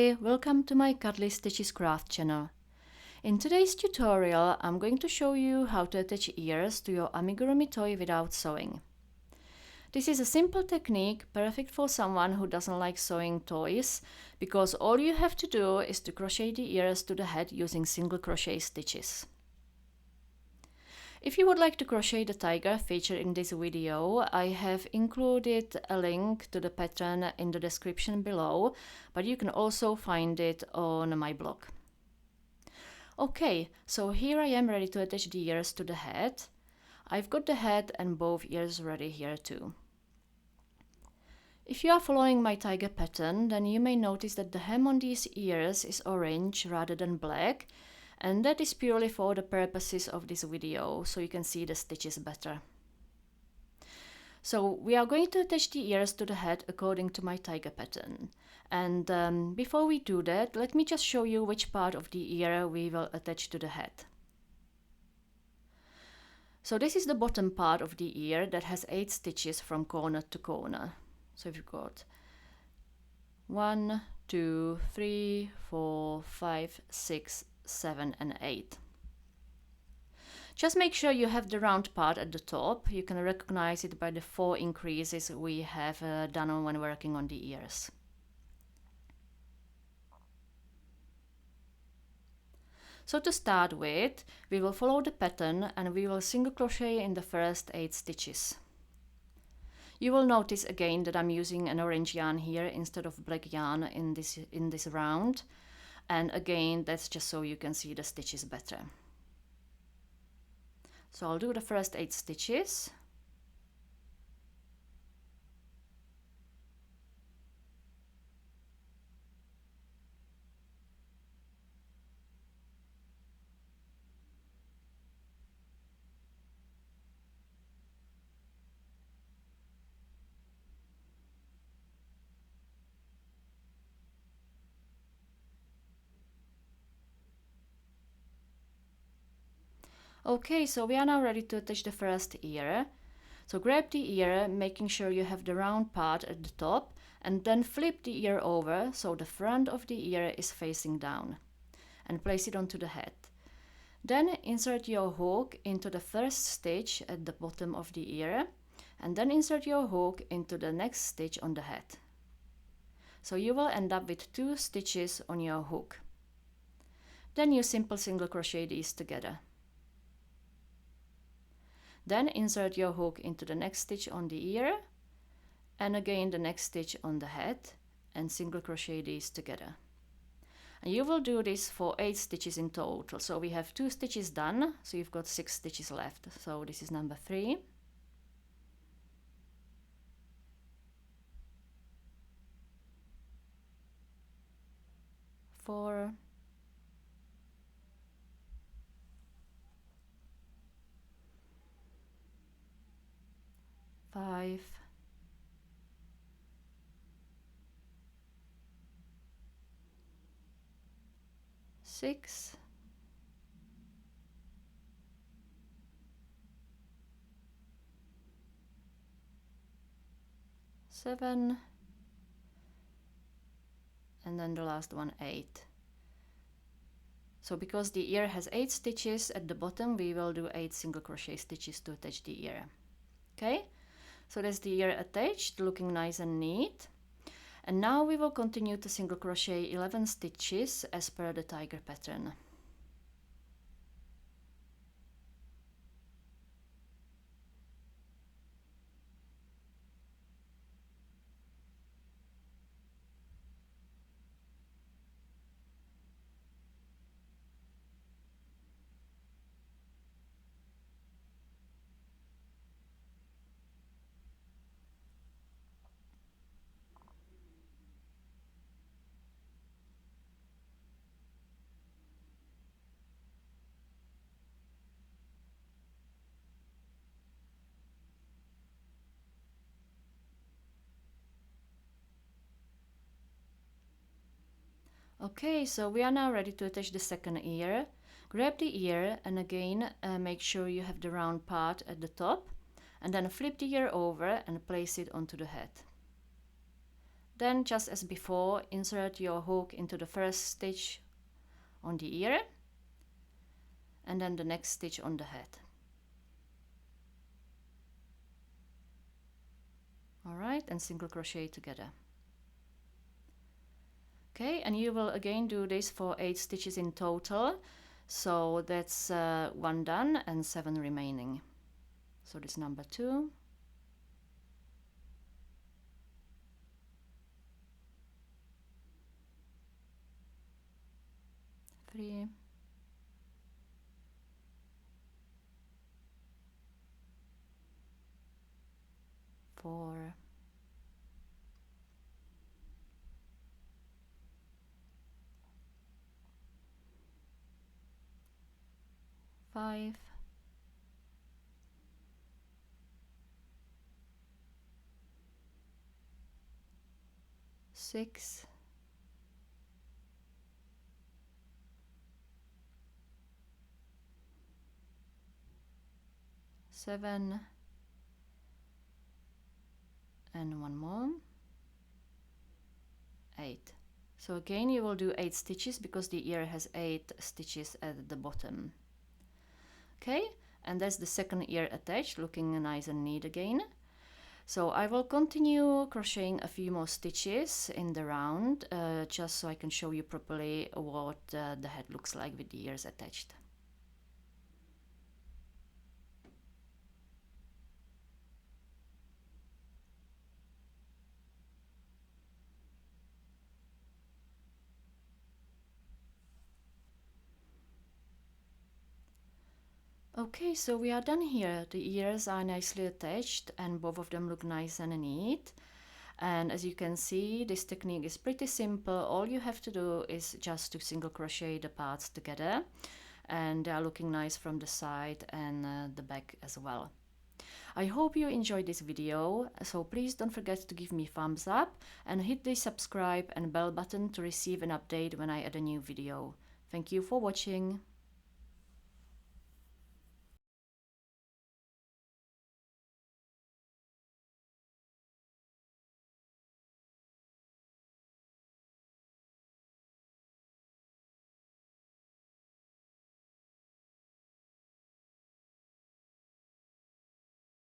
everybody, welcome to my Cuddly Stitches Craft channel. In today's tutorial I'm going to show you how to attach ears to your Amigurumi toy without sewing. This is a simple technique perfect for someone who doesn't like sewing toys, because all you have to do is to crochet the ears to the head using single crochet stitches. If you would like to crochet the tiger featured in this video, I have included a link to the pattern in the description below, but you can also find it on my blog. Okay, so here I am ready to attach the ears to the head. I've got the head and both ears ready here too. If you are following my tiger pattern, then you may notice that the hem on these ears is orange rather than black, and that is purely for the purposes of this video, so you can see the stitches better. So we are going to attach the ears to the head according to my tiger pattern. And before we do that, let me just show you which part of the ear we will attach to the head. So this is the bottom part of the ear that has 8 stitches from corner to corner. So you've got 1, 2, 3, 4, 5, 6, 7 and 8. Just make sure you have the round part at the top. You can recognize it by the 4 increases we have done when working on the ears. So to start with, we will follow the pattern and we will single crochet in the first 8 stitches. You will notice again that I'm using an orange yarn here instead of black yarn in this round. And again, that's just so you can see the stitches better. So I'll do the first 8 stitches. Okay, so we are now ready to attach the first ear. So grab the ear, making sure you have the round part at the top, and then flip the ear over so the front of the ear is facing down, and place it onto the head. Then insert your hook into the first stitch at the bottom of the ear, and then insert your hook into the next stitch on the head. So you will end up with 2 stitches on your hook. Then you simple single crochet these together. Then insert your hook into the next stitch on the ear, and again the next stitch on the head, and single crochet these together. And you will do this for 8 stitches in total. So we have 2 stitches done, so you've got 6 stitches left. So this is number 3. Four. 5, 6, 7, and then the last one 8. So because the ear has 8 stitches at the bottom, we will do 8 single crochet stitches to attach the ear. Okay? So that's the ear attached, looking nice and neat. And now we will continue to single crochet 11 stitches as per the tiger pattern. Okay, so we are now ready to attach the second ear. Grab the ear and again make sure you have the round part at the top, and then flip the ear over and place it onto the head. Then, just as before, insert your hook into the first stitch on the ear and then the next stitch on the head. Alright, and single crochet together. Okay, and you will again do this for 8 stitches in total. So that's 1 done and 7 remaining. So this number 2. 3. 4. 5. 6. 7. And 1 more. 8. So again you will do 8 stitches because the ear has 8 stitches at the bottom. Okay, and that's the second ear attached, looking nice and neat again. So I will continue crocheting a few more stitches in the round, just so I can show you properly what the head looks like with the ears attached. Okay, so we are done here. The ears are nicely attached and both of them look nice and neat. And as you can see, this technique is pretty simple. All you have to do is just to single crochet the parts together, and they are looking nice from the side and the back as well. I hope you enjoyed this video, so please don't forget to give me thumbs up and hit the subscribe and bell button to receive an update when I add a new video. Thank you for watching.